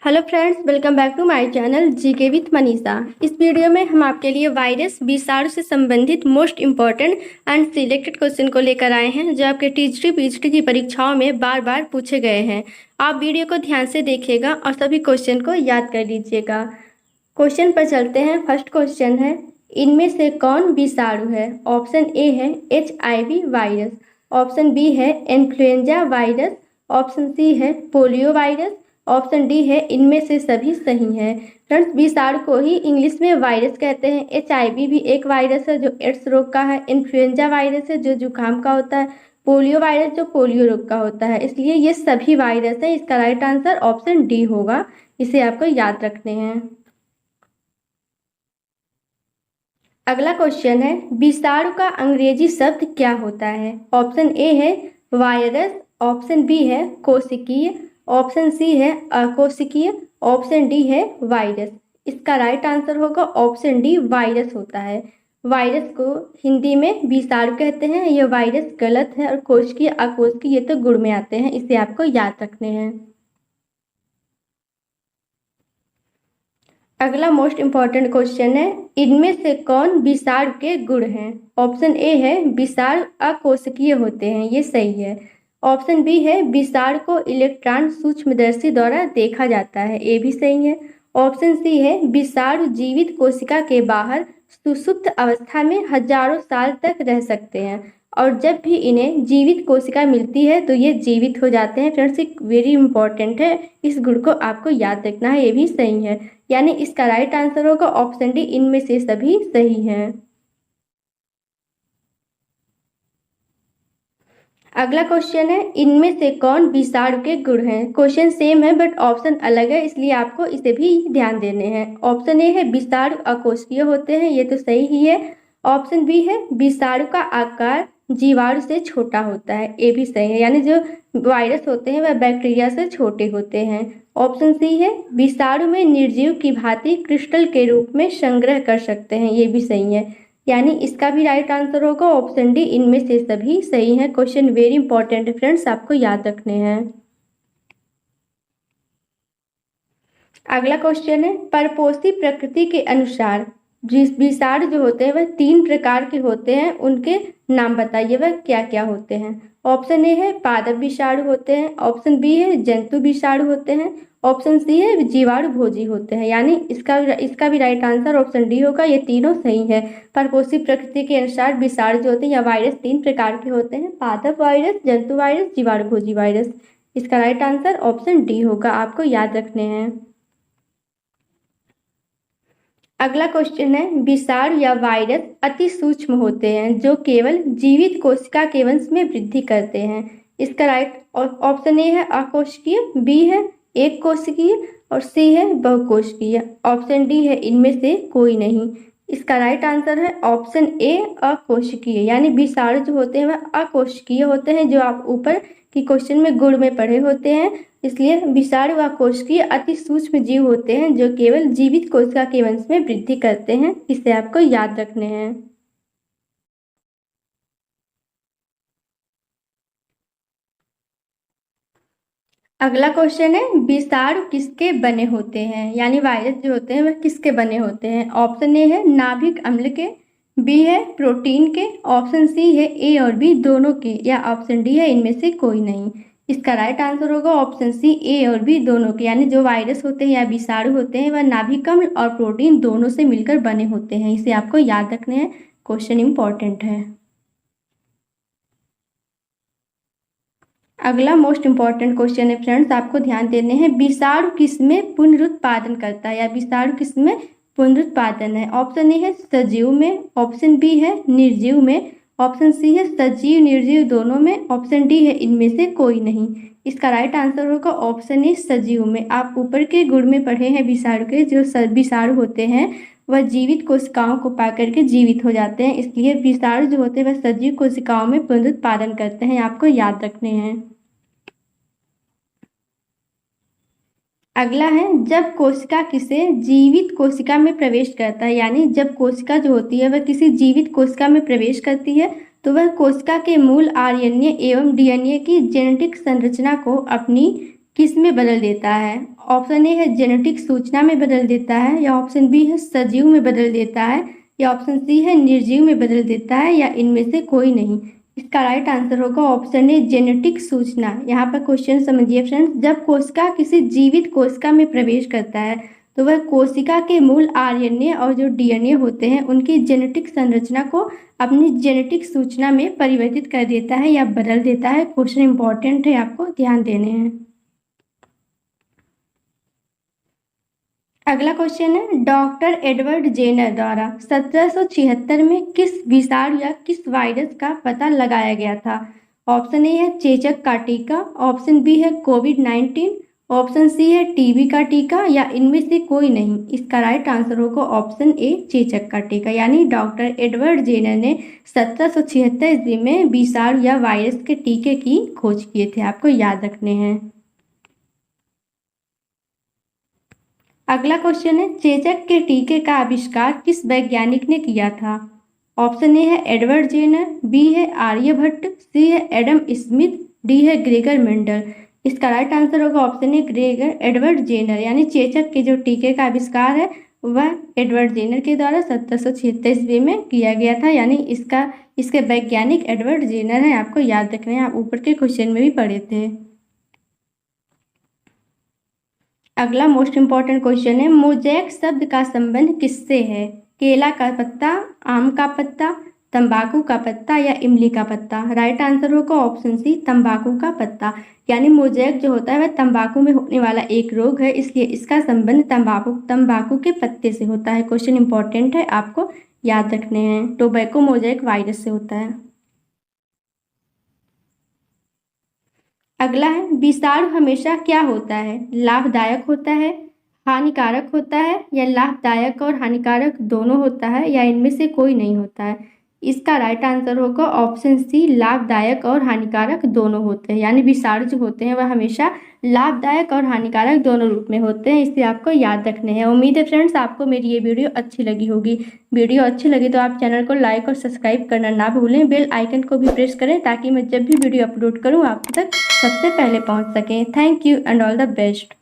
Hello friends, welcome back to my channel GK with Manisha. इस video में हम आपके लिए वायरस विषाणु से संबंधित most important and selected question को लेकर आए हैं, जो आपके टीचरी पीएचडी की परीक्षाओं में बार बार पूछे गए हैं। आप वीडियो को ध्यान से देखिएगा और सभी क्वेश्चन को याद कर लीजिएगा। क्वेश्चन पर चलते हैं। फर्स्ट क्वेश्चन है, इनमें से कौन विषाणु है? ऑप्शन ए है HIV वायरस, ऑप्शन बी है इन्फ्लुएंजा वायरस, ऑप्शन सी है पोलियो वायरस, ऑप्शन डी है इनमें से सभी सही है। फ्रेंड्स, विषाणु को ही इंग्लिश में वायरस कहते हैं। HIV भी एक वायरस है जो एड्स रोग का है, इन्फ्लुएंजा वायरस है जो जुकाम का होता है, पोलियो वायरस जो पोलियो रोग का होता है। इसलिए ये सभी वायरस है। इसका राइट आंसर ऑप्शन डी होगा। इसे आपको याद रखने हैं। अगला क्वेश्चन है, विषाणु का अंग्रेजी शब्द क्या होता है? ऑप्शन ए है वायरस, ऑप्शन बी है कोशिकीय, ऑप्शन सी है अकोशिकीय, ऑप्शन डी है वायरस। इसका राइट आंसर होगा ऑप्शन डी, वायरस होता है। वायरस को हिंदी में विषाणु कहते हैं। यह वायरस गलत है। और कोशिकीय अकोशिकीय ये तो गुण में आते हैं। इसे आपको याद रखने हैं। अगला मोस्ट इम्पॉर्टेंट क्वेश्चन है, इनमें से कौन विषाणु के गुण हैं? ऑप्शन ए है विषाणु अकोशिकीय होते हैं, ये सही है। ऑप्शन बी है विषाणु को इलेक्ट्रॉन सूक्ष्मदर्शी द्वारा देखा जाता है, ये भी सही है। ऑप्शन सी है विषाणु जीवित कोशिका के बाहर सुषुप्त अवस्था में हजारों साल तक रह सकते हैं, और जब भी इन्हें जीवित कोशिका मिलती है तो ये जीवित हो जाते हैं। फ्रेंड्स, एक वेरी इंपॉर्टेंट है, इस गुण को आपको याद रखना है। ये भी सही है, यानी इसका राइट आंसर होगा ऑप्शन डी, इनमें से सभी सही हैं। अगला क्वेश्चन है, इनमें से कौन विषाणु के गुण हैं? क्वेश्चन सेम है बट ऑप्शन अलग है, इसलिए आपको इसे भी ध्यान देने हैं। ऑप्शन ए है विषाणु अकोशिकीय होते हैं, ये तो सही ही है। ऑप्शन बी है विषाणु का आकार जीवाणु से छोटा होता है, ये भी सही है, यानी जो वायरस होते हैं वह बैक्टीरिया से छोटे होते हैं। ऑप्शन सी है विषाणु में निर्जीव की भांति क्रिस्टल के रूप में संग्रह कर सकते हैं, ये भी सही है, यानी इसका भी राइट आंसर होगा ऑप्शन डी, इनमें से सभी सही हैं। क्वेश्चन वेरी इंपॉर्टेंट है फ्रेंड्स, आपको याद रखने हैं। अगला क्वेश्चन है, परपोषी प्रकृति के अनुसार विषाणु जो होते हैं वह 3 प्रकार के होते हैं, उनके नाम बताइए वह क्या क्या होते हैं। ऑप्शन ए है पादप विषाणु होते हैं, ऑप्शन बी है जंतु विषाणु होते हैं, ऑप्शन सी है जीवाणु भोजी होते हैं, यानी इसका भी राइट आंसर ऑप्शन डी होगा। ये तीनों सही है। परपोषी प्रकृति के अनुसार विषाणु जो होते हैं या वायरस 3 प्रकार के होते हैं, पादप वायरस, जंतु वायरस, जीवाणु भोजी वायरस। इसका राइट आंसर ऑप्शन डी होगा, आपको याद रखने हैं। अगला क्वेश्चन है, विषाणु या वायरस अति सूक्ष्म होते हैं जो केवल जीवित कोशिका के वंश में वृद्धि करते हैं। इसका राइट ऑप्शन ए है अकोशिकीय, बी है एक कोशिकीय और सी है बहुकोशिकीय। ऑप्शन डी है इनमें से कोई नहीं। इसका राइट आंसर है ऑप्शन ए अकोशिकीय, यानी विषाणु जो होते हैं वह अकोशिकीय होते हैं, जो आप ऊपर की क्वेश्चन में गुण में पढ़े होते हैं। इसलिए विषाणु व कोशिकीय अति सूक्ष्म जीव होते हैं जो केवल जीवित कोशिका के वंश में वृद्धि करते हैं। इसे आपको याद रखने हैं। अगला क्वेश्चन है, विषाणु किसके बने होते हैं? यानी वायरस जो होते हैं वह किसके बने होते हैं? ऑप्शन ए है नाभिक अम्ल के, बी है प्रोटीन के, ऑप्शन सी है ए और बी दोनों के, या ऑप्शन डी है इनमें से कोई नहीं। इसका राइट आंसर होगा ऑप्शन सी, ए और बी दोनों के, यानी जो वायरस होते हैं या विषाणु होते हैं वह नाभिक अम्ल और प्रोटीन दोनों से मिलकर बने होते हैं। इसे आपको याद रखने हैं, क्वेश्चन इंपॉर्टेंट है। अगला मोस्ट इंपॉर्टेंट क्वेश्चन है फ्रेंड्स, आपको ध्यान देने हैं। विषाणु किसमें पुनरुत्पादन करता है या विषाणु किसमें पुनरुत्पादन है? ऑप्शन ए है सजीव में, ऑप्शन बी है निर्जीव में, ऑप्शन सी है सजीव निर्जीव दोनों में, ऑप्शन डी है इनमें से कोई नहीं। इसका राइट आंसर होगा ऑप्शन ए सजीव में। आप ऊपर के गुण में पढ़े हैं विषाणु के, जो विषाणु होते हैं वह जीवित कोशिकाओं को पा करके जीवित हो जाते हैं, इसलिए विषाणु जो होते हैं वह सजीव कोशिकाओं में पुनरुत्पादन करते हैं, आपको याद रखने हैं। अगला है, जब कोशिका किसी जीवित कोशिका में प्रवेश करता है, यानी जब कोशिका जो होती है वह किसी जीवित कोशिका में प्रवेश करती है तो वह कोशिका के मूल आरएनए एवं डीएनए की जेनेटिक संरचना को अपनी किस में बदल देता है? ऑप्शन ए है जेनेटिक सूचना में बदल देता है, या ऑप्शन बी है सजीव में बदल देता है, या ऑप्शन सी है निर्जीव में बदल देता है, या इनमें से कोई नहीं। इसका राइट आंसर होगा ऑप्शन ए जेनेटिक सूचना। यहाँ पर क्वेश्चन समझिए फ्रेंड्स, जब कोशिका किसी जीवित कोशिका में प्रवेश करता है तो वह कोशिका के मूल आरएनए और जो डीएनए होते हैं उनकी जेनेटिक संरचना को अपनी जेनेटिक सूचना में परिवर्तित कर देता है या बदल देता है। क्वेश्चन इंपॉर्टेंट है, आपको ध्यान देने हैं। अगला क्वेश्चन है, डॉक्टर एडवर्ड जेनर द्वारा 1776 में किस विषाणु या किस वायरस का पता लगाया गया था? ऑप्शन ए है चेचक का टीका, ऑप्शन बी है कोविड-19, ऑप्शन सी है टीबी का टीका, या इनमें से कोई नहीं। इसका राइट आंसर होगा ऑप्शन ए चेचक का टीका। यानी डॉक्टर एडवर्ड जेनर ने 1776 ईस्वी में विषाणु या वायरस के टीके की खोज किए थे, आपको याद रखने हैं। अगला क्वेश्चन है, चेचक के टीके का आविष्कार किस वैज्ञानिक ने किया था? ऑप्शन ए है एडवर्ड जेनर, बी है आर्यभट्ट, सी है एडम स्मिथ, डी है ग्रेगर मेंडल। इसका राइट आंसर होगा option A Gregor Edward Jenner. यानी चेचक के जो टीके का आविष्कार है वह एडवर्ड जेनर के द्वारा 1776 ईस्वी में किया गया था। यानी इसके वैज्ञानिक एडवर्ड जेनर हैं, आपको याद रखना है, आप ऊपर के क्वेश्चन में भी पढ़े थे। अगला मोस्ट इंपॉर्टेंट क्वेश्चन है, मोज़ेक शब्द का संबंध किससे है? केला का पत्ता, आम का पत्ता, तंबाकू का पत्ता, या इमली का पत्ता? राइट आंसर होगा ऑप्शन सी तंबाकू का पत्ता। यानी मोज़ेक जो होता है वह तंबाकू में होने वाला एक रोग है, इसलिए इसका संबंध तंबाकू के पत्ते से होता है। क्वेश्चन इंपॉर्टेंट है, आपको याद रखने हैं। टोबैको मोज़ेक वायरस से होता है। अगला है, विषाणु हमेशा क्या होता है? लाभदायक होता है, हानिकारक होता है, या लाभदायक और हानिकारक दोनों होता है, या इनमें से कोई नहीं होता है? इसका राइट आंसर होगा ऑप्शन सी लाभदायक और हानिकारक दोनों होते हैं। यानी विषाणु जो होते हैं वह हमेशा लाभदायक और हानिकारक दोनों रूप में होते हैं, इसे आपको याद रखने हैं। उम्मीद है फ्रेंड्स आपको मेरी ये वीडियो अच्छी लगी होगी। वीडियो अच्छी लगी तो आप चैनल को लाइक और सब्सक्राइब करना ना भूलें। बेल आइकन को भी प्रेस करें ताकि मैं जब भी वीडियो अपलोड करूँ आप तक सबसे पहले पहुँच सकें। Thank you and all the best.